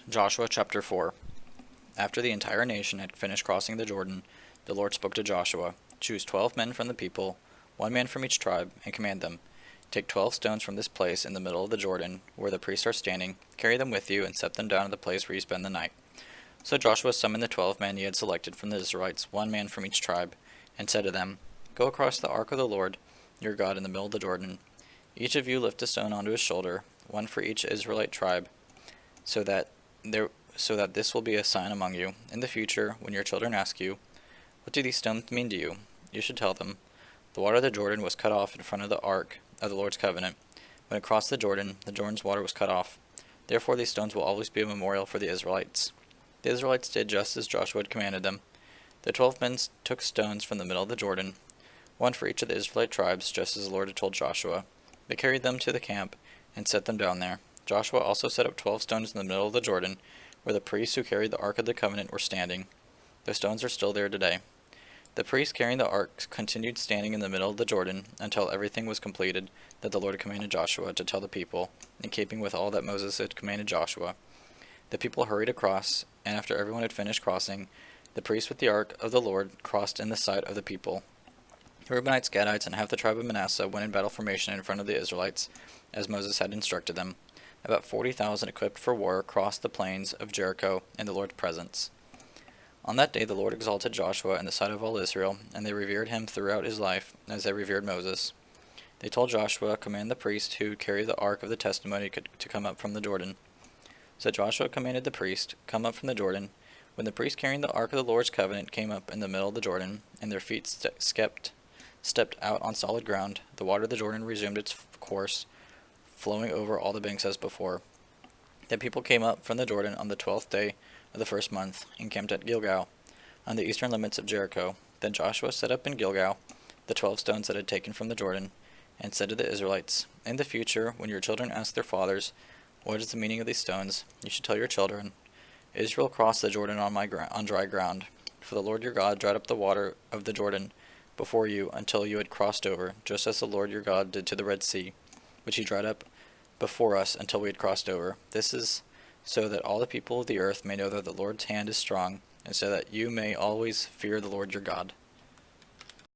Joshua chapter 4. After the entire nation had finished crossing the Jordan, the Lord spoke to Joshua, "Choose 12 men from the people, 1 man from each tribe, and command them. Take 12 stones from this place in the middle of the Jordan, where the priests are standing, carry them with you, and set them down at the place where you spend the night." So Joshua summoned the 12 men he had selected from the Israelites, 1 man from each tribe, and said to them, "Go across the ark of the Lord your God in the middle of the Jordan. Each of you lift a stone onto his shoulder, one for each Israelite tribe, so that there so that this will be a sign among you. In the future, when your children ask you, 'What do these stones mean to you?' you should tell them, 'The water of the Jordan was cut off in front of the ark of the Lord's covenant. When it crossed the Jordan's water was cut off. Therefore these stones will always be a memorial for the Israelites.'" The Israelites did just as Joshua had commanded them. The 12 men took stones from the middle of the Jordan, one for each of the Israelite tribes, just as the Lord had told Joshua. They carried them to the camp and set them down there. Joshua also set up 12 stones in the middle of the Jordan, where the priests who carried the Ark of the Covenant were standing. The stones are still there today. The priests carrying the ark continued standing in the middle of the Jordan until everything was completed that the Lord had commanded Joshua to tell the people, in keeping with all that Moses had commanded Joshua. The people hurried across, and after everyone had finished crossing, the priests with the ark of the Lord crossed in the sight of the people. The Reubenites, Gadites, and half the tribe of Manasseh went in battle formation in front of the Israelites, as Moses had instructed them. About 40,000 equipped for war crossed the plains of Jericho in the Lord's presence. On that day the Lord exalted Joshua in the sight of all Israel, and they revered him throughout his life, as they revered Moses. They told Joshua, "Command the priest who carry the ark of the testimony to come up from the Jordan." So Joshua commanded the priest, "Come up from the Jordan." When the priest carrying the ark of the Lord's covenant came up in the middle of the Jordan, and their feet stepped out on solid ground, the water of the Jordan resumed its course, flowing over all the banks as before. The people came up from the Jordan on the 12th day of the first month, and camped at Gilgal, on the eastern limits of Jericho. Then Joshua set up in Gilgal the 12 stones that had taken from the Jordan, and said to the Israelites, "In the future, when your children ask their fathers, 'What is the meaning of these stones?' you should tell your children, 'Israel crossed the Jordan on dry ground, for the Lord your God dried up the water of the Jordan before you until you had crossed over, just as the Lord your God did to the Red Sea, which he dried up before us until we had crossed over. This is so that all the people of the earth may know that the Lord's hand is strong, and so that you may always fear the Lord your God.'"